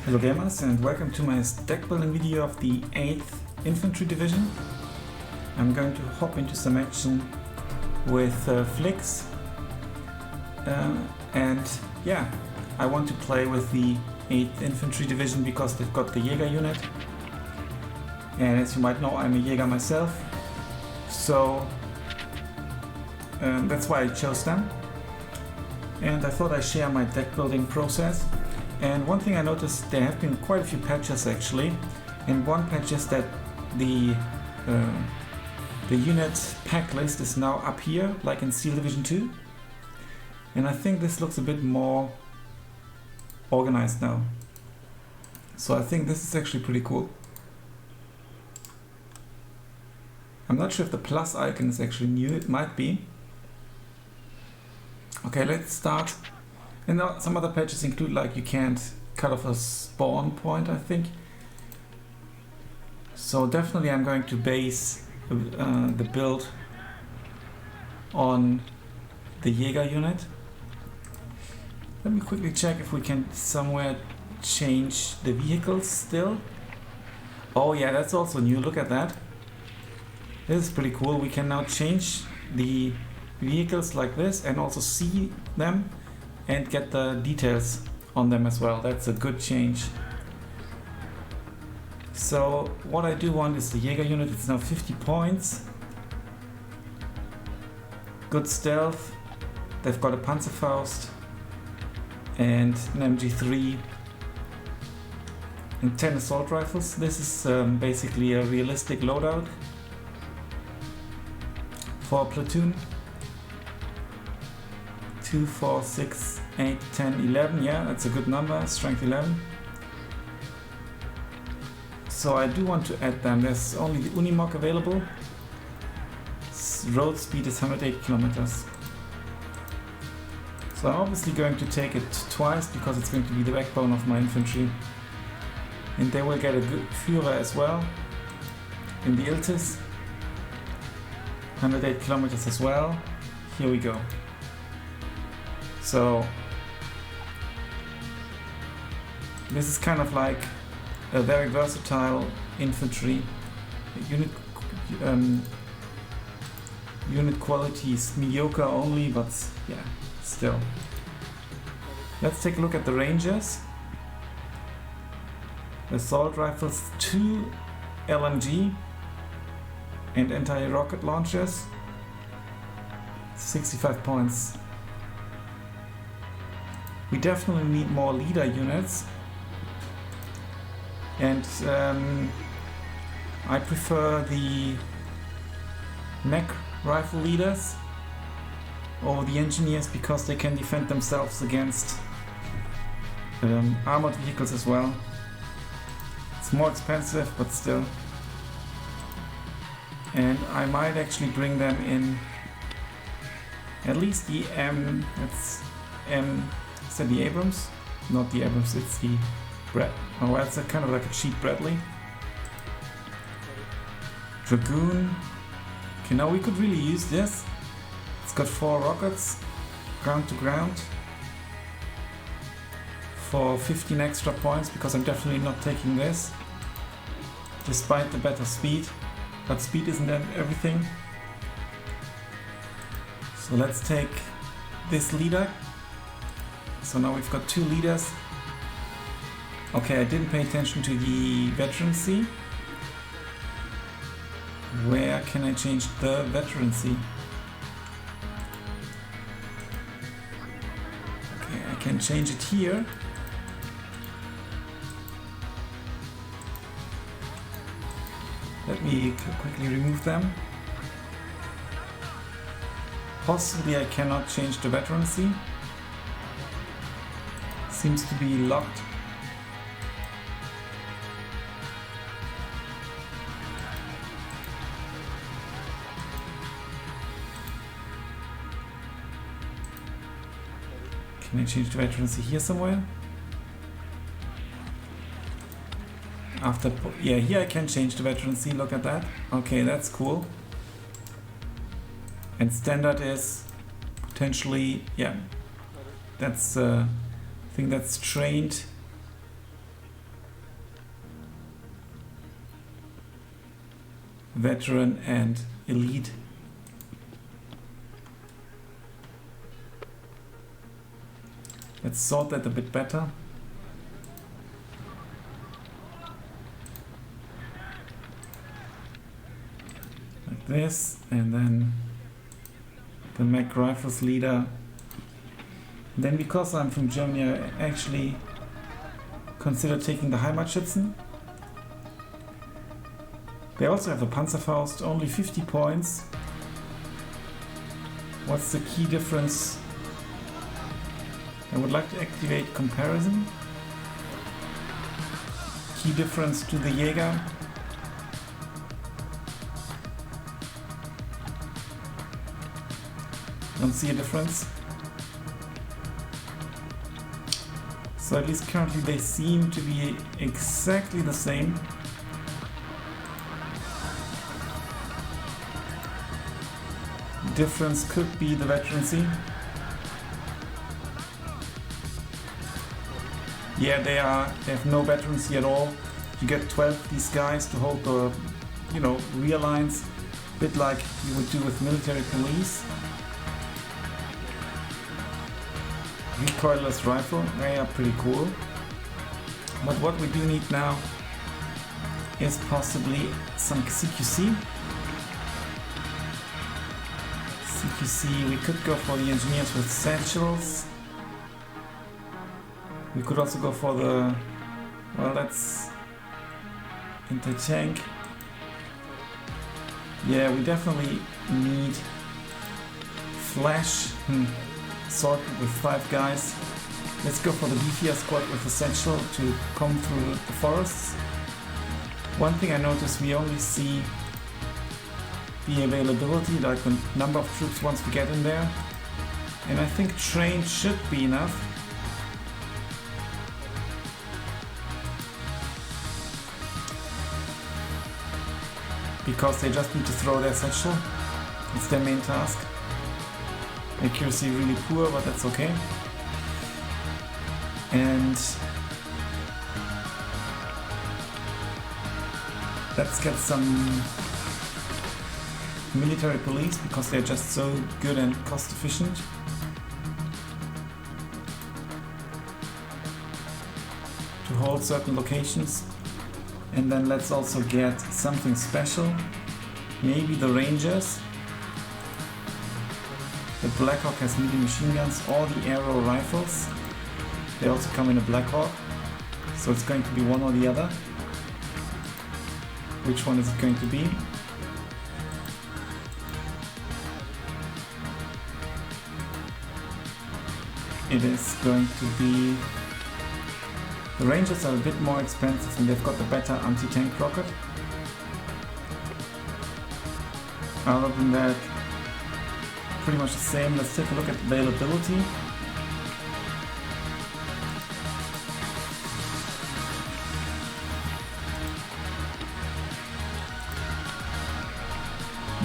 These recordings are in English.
Hello gamers and welcome to my deck building video of the 8th Infantry Division. I'm going to hop into some action with Flix and yeah, I want to play with the 8th Infantry Division because they've got the Jäger unit, and as you might know, I'm a Jäger myself, so that's why I chose them, and I thought I'd share my deck building process. And one thing I noticed, there have been quite a few patches actually, and one patch is that the unit pack list is now up here, like in Steel Division 2, and I think this looks a bit more organized now. So I think this is actually pretty cool. I'm not sure if the plus icon is actually new, it might be. Okay, let's start. And now some other patches include, like, you can't cut off a spawn point, I think. So definitely I'm going to base the build on the Jäger unit. Let me quickly check if we can somewhere change the vehicles still. Oh yeah, that's also new, look at that. This is pretty cool. We can now change the vehicles like this and also see them and get the details on them as well. That's a good change. So what I do want is the Jäger unit. It's now 50 points. Good stealth. They've got a Panzerfaust and an MG3 and 10 assault rifles. This is basically a realistic loadout for a platoon. 2, 4, 6, 8, 10, 11, yeah, that's a good number, strength 11. So I do want to add them. There's only the Unimog available. Road speed is 108 kilometers. So I'm obviously going to take it twice because it's going to be the backbone of my infantry. And they will get a good Führer as well in the Iltis. 108 kilometers as well. Here we go. So this is kind of like a very versatile infantry. Unit quality is mediocre only, but yeah, still. Let's take a look at the Rangers. Assault rifles, 2 LMG and anti-rocket launchers. 65 points. We definitely need more leader units, and I prefer the mech rifle leaders over the engineers because they can defend themselves against armored vehicles as well. It's more expensive, but still. And I might actually bring them in at least the is that the Abrams? Not the Abrams, it's the oh, that's a kind of like a cheap Bradley. Dragoon. Okay, now we could really use this. It's got 4 rockets, ground to ground, for 15 extra points, because I'm definitely not taking this, despite the better speed. But speed isn't everything. So let's take this leader. So now we've got 2 leaders. Okay, I didn't pay attention to the veterancy. Where can I change the veterancy? Okay, I can change it here. Let me quickly remove them. Possibly I cannot change the veterancy. Seems to be locked. Can I change the veterancy here somewhere? Yeah, here I can change the veterancy, look at that. Okay, that's cool. And standard is potentially, yeah, that's I think that's trained veteran and elite. Let's sort that a bit better. Like this, and then the Mech Rifles leader. Then because I'm from Germany, I actually consider taking the Heimatschützen. They also have a Panzerfaust, only 50 points. What's the key difference? I would like to activate comparison. Key difference to the Jäger. Don't see a difference. So at least currently they seem to be exactly the same. Difference could be the veterancy. Yeah, they have no veterancy at all. You get 12 of these guys to hold the, rear lines, a bit like you would do with military police. Recoilless rifle, they are pretty cool. But what we do need now is possibly some CQC. CQC, we could go for the engineers with satchels. We could also go for the, that's anti-tank. Yeah, we definitely need flash sorted with 5 guys. Let's go for the beefier squad with the satchel to come through the forests. One thing I noticed, we only see the availability, like the number of troops once we get in there. And I think trained should be enough. Because they just need to throw their satchel. It's their main task. Accuracy really poor, but that's okay. And let's get some military police because they're just so good and cost efficient. To hold certain locations. And then let's also get something special. Maybe the Rangers. The Blackhawk has medium machine guns, or the Arrow rifles. They also come in a Blackhawk. So it's going to be one or the other. Which one is it going to be? It is going to be... The Rangers are a bit more expensive and they've got the better anti-tank rocket. Other than that, pretty much the same. Let's take a look at availability.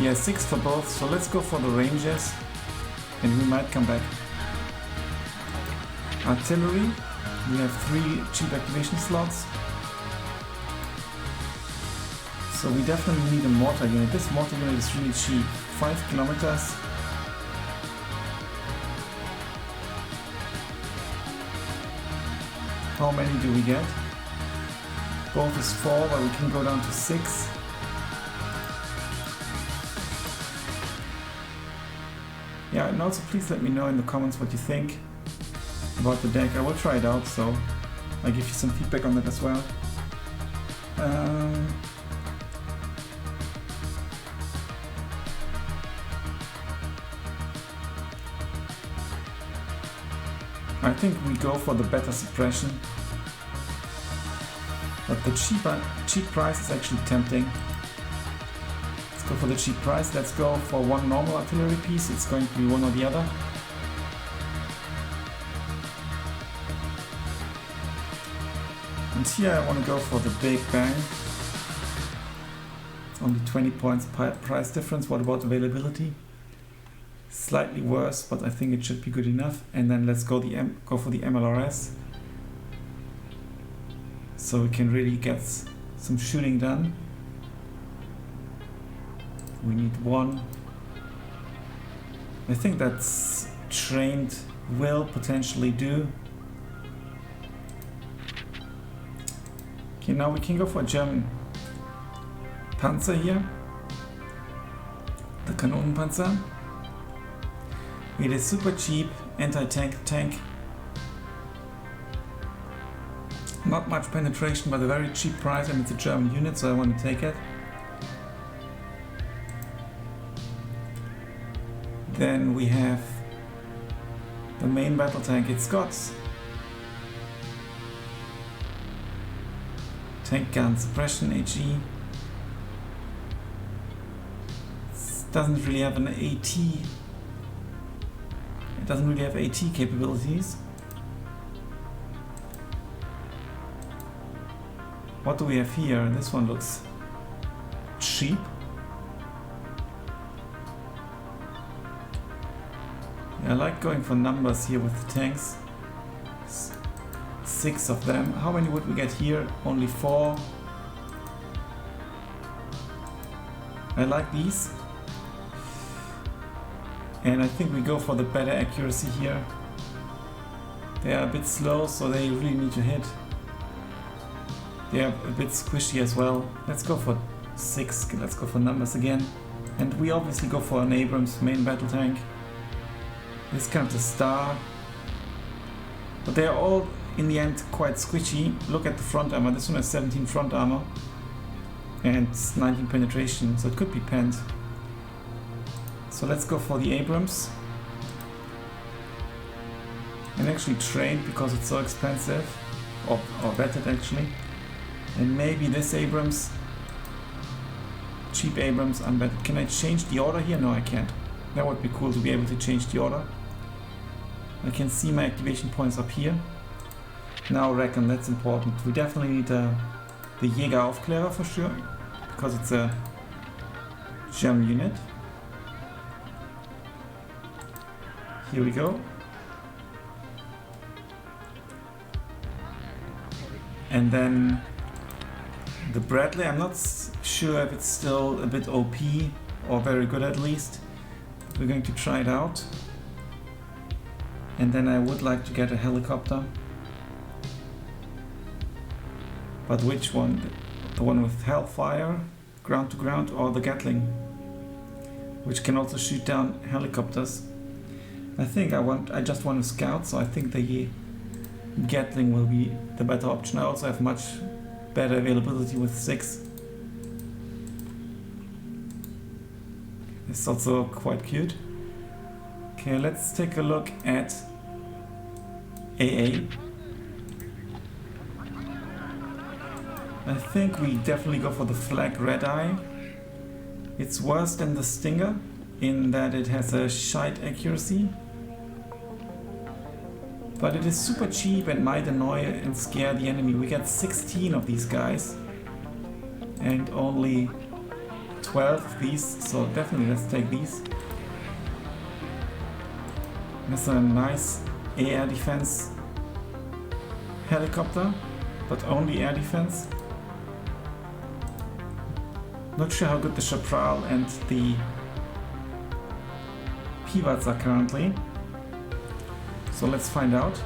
Yeah, 6 for both, so let's go for the Rangers and we might come back. Artillery. We have 3 cheap activation slots. So we definitely need a mortar unit. This mortar unit is really cheap. 5 kilometers. How many do we get? Both is 4, but we can go down to 6. Yeah, and also please let me know in the comments what you think about the deck. I will try it out, so I'll give you some feedback on that as well. I think we go for the better suppression, but the cheap price is actually tempting. Let's go for the cheap price. Let's go for 1 normal artillery piece. It's going to be one or the other. And here I want to go for the big bang. It's only 20 points price difference. What about availability? Slightly worse, but I think it should be good enough. And then let's go for the MLRS, so we can really get some shooting done. We need 1. I think that's trained will potentially do. Okay, now we can go for German Panzer here. The Kanonenpanzer. It is super cheap anti-tank tank. Not much penetration, but a very cheap price, and it's a German unit, so I want to take it. Then we have the main battle tank. It's got tank gun suppression, HE. It doesn't really have an AT. It doesn't really have AT capabilities. What do we have here? This one looks cheap. I like going for numbers here with the tanks. 6 of them. How many would we get here? Only 4. I like these. And I think we go for the better accuracy here. They are a bit slow, so they really need to hit. They are a bit squishy as well. Let's go for 6. Let's go for numbers again. And we obviously go for an Abrams main battle tank. This is kind of the star. But they are all in the end quite squishy. Look at the front armor. This one has 17 front armor and 19 penetration, so it could be penned. So let's go for the Abrams. And actually trained because it's so expensive. Or vetted actually. And maybe this Abrams. Cheap Abrams unvetted. Can I change the order here? No, I can't. That would be cool to be able to change the order. I can see my activation points up here. Now reckon, that's important. We definitely need the Jägeraufklärer for sure, because it's a German unit. Here we go. And then the Bradley, I'm not sure if it's still a bit OP or very good at least. We're going to try it out. And then I would like to get a helicopter. But which one? The one with Hellfire, ground to ground, or the Gatling, which can also shoot down helicopters. I think I just want a scout, so I think the Gatling will be the better option. I also have much better availability with 6. It's also quite cute. Okay, let's take a look at AA. I think we definitely go for the Flak Red Eye. It's worse than the Stinger in that it has a shite accuracy. But it is super cheap and might annoy and scare the enemy. We get 16 of these guys and only 12 of these, so definitely let's take these. There's a nice air defense helicopter, but only air defense. Not sure how good the Chaparral and the Pivots are currently. So let's find out.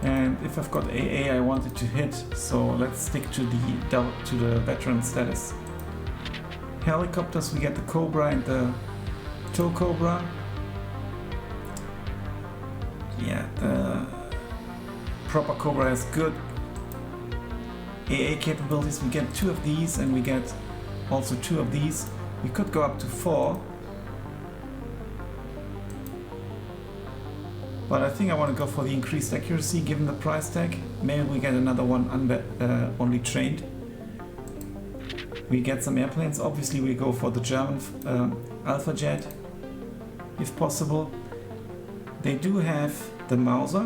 And if I've got AA, I want it to hit, so let's stick to the veteran status. Helicopters, we get the Cobra and the Tow Cobra. Yeah, the proper Cobra has good AA capabilities. We get 2 of these and we get also 2 of these. We could go up to 4. But I think I want to go for the increased accuracy given the price tag. Maybe we get another one only trained. We get some airplanes. Obviously we go for the German Alpha Jet if possible. They do have the Mauser,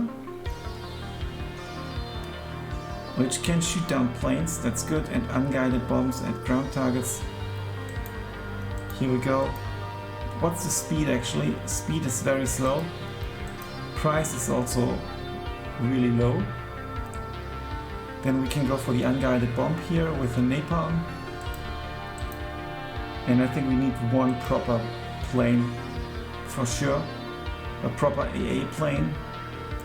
which can shoot down planes, that's good, and unguided bombs at ground targets. Here we go. What's the speed actually? Speed is very slow. Price is also really low. Then we can go for the unguided bomb here with the napalm. And I think we need one proper plane for sure. A proper AA plane.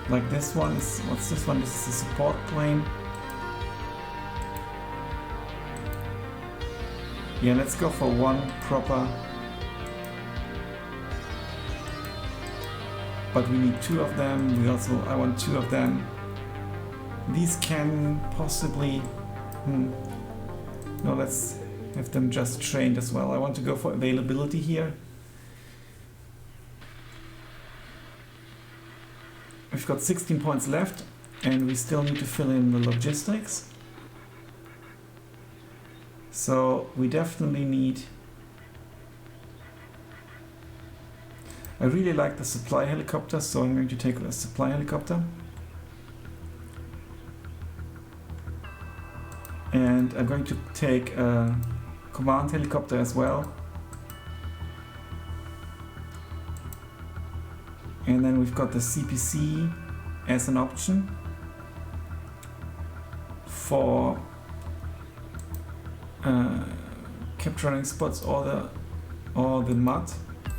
Like this one is, what's this one? This is a support plane. Yeah, let's go for one proper. But we need two of them. I want two of them. These can possibly, no, let's have them just trained as well. I want to go for availability here. We've got 16 points left and we still need to fill in the logistics. So we definitely need... I really like the supply helicopter, so I'm going to take a supply helicopter. And I'm going to take a command helicopter as well. And then we've got the CPC as an option for capturing spots or the mud.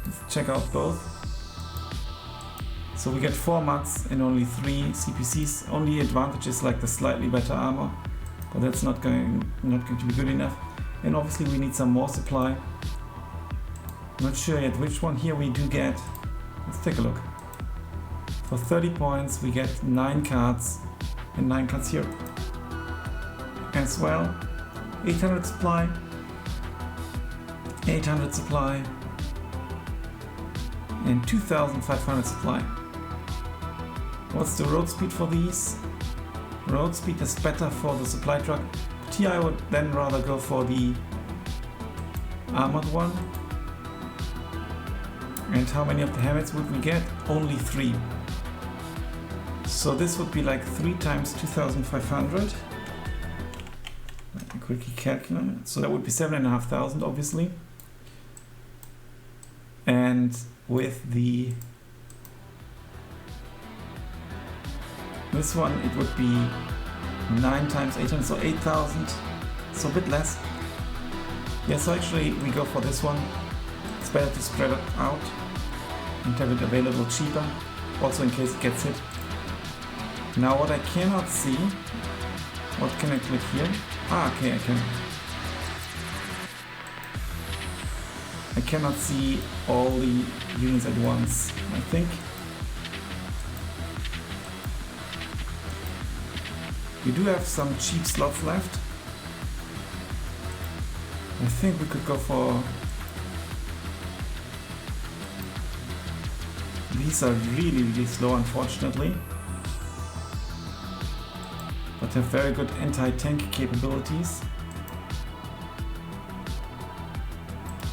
Let's check out both. So we get 4 MUDs and only 3 CPCs. Only advantage is like the slightly better armor, but that's not going to be good enough. And obviously we need some more supply. Not sure yet which one. Here we do get, let's take a look. For 30 points we get 9 cards, and 9 cards here as well. 800 supply, 800 supply, and 2500 supply. What's the road speed for these? Road speed is better for the supply truck, but here I would then rather go for the armored one. And how many of the helmets would we get? Only 3. So this would be like 3 times 2500. Let me quickly calculate. So that would be 7,500 obviously. And with the this one it would be 9 times 800, so 8,000. So a bit less. Yeah, so actually we go for this one. It's better to spread it out and have it available cheaper, also in case it gets hit. Now what I cannot see, what can I click here? Ah, okay, I cannot see all the units at once, I think. We do have some cheap slots left. I think we could go for... These are really slow, unfortunately. But have very good anti-tank capabilities.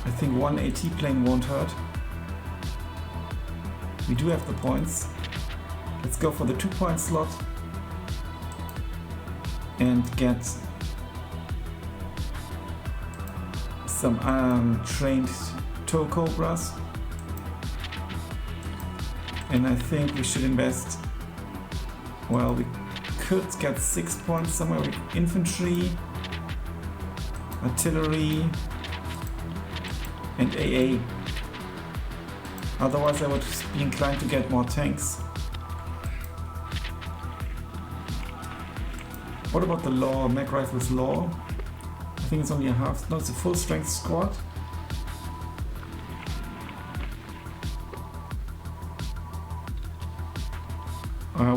I think one AT plane won't hurt. We do have the points. Let's go for the 2-point slot and get some trained tow cobras. And I think we should invest, well, we could get 6 points somewhere with infantry, artillery, and AA. Otherwise I would be inclined to get more tanks. What about the law, Mac Rifles law? I think it's only a half, no, it's a full strength squad.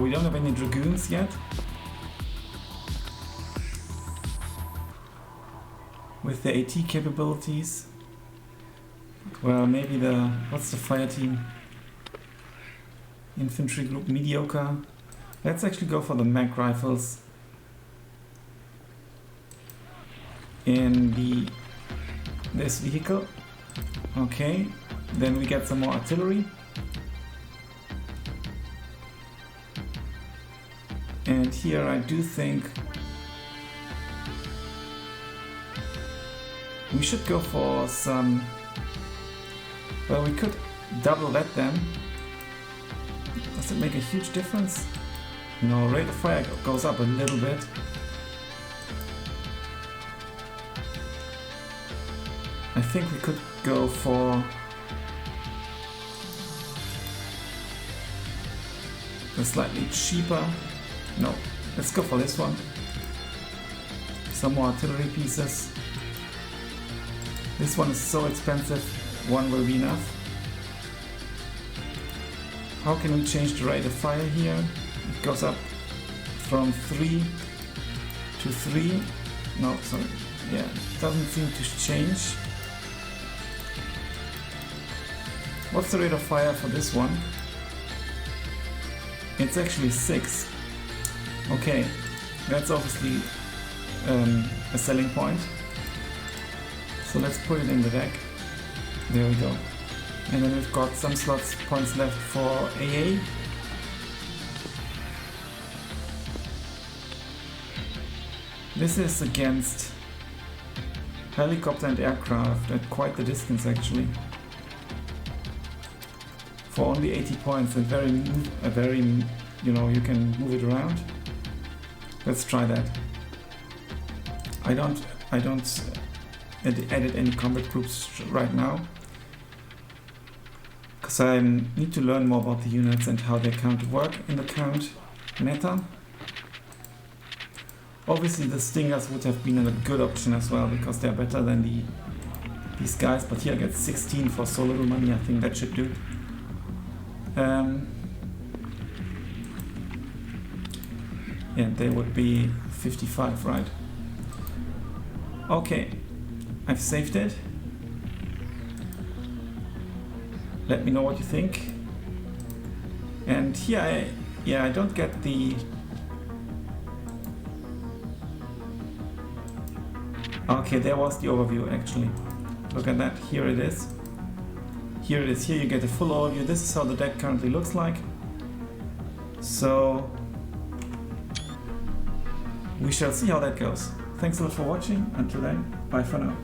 We don't have any dragoons yet. With the AT capabilities. Well, maybe the... what's the fire team? Infantry group, mediocre. Let's actually go for the Mac Rifles. In this vehicle. Okay, then we get some more artillery. And here I do think we should go for some, well, we could double that then. Does it make a huge difference? No, rate of fire goes up a little bit. I think we could go for a slightly cheaper. No, let's go for this one. Some more artillery pieces. This one is so expensive, one will be enough. How can we change the rate of fire here? It goes up from 3 to 3. No, sorry. Yeah, it doesn't seem to change. What's the rate of fire for this one? It's actually 6. Okay, that's obviously a selling point. So let's put it in the deck. There we go. And then we've got some slots points left for AA. This is against helicopter and aircraft at quite the distance actually. For only 80 points and very, you know, you can move it around. Let's try that. I don't edit any combat groups right now, because I need to learn more about the units and how they work in the current meta. Obviously the Stingers would have been a good option as well, because they're better than these guys, but here I get 16 for so little money. I think that should do. Yeah, they would be 55, right? Okay, I've saved it. Let me know what you think. And here I don't get the... Okay, there was the overview actually. Look at that, here it is. Here it is, here you get a full overview. This is how the deck currently looks like. So we shall see how that goes. Thanks a lot for watching. Until then, bye for now.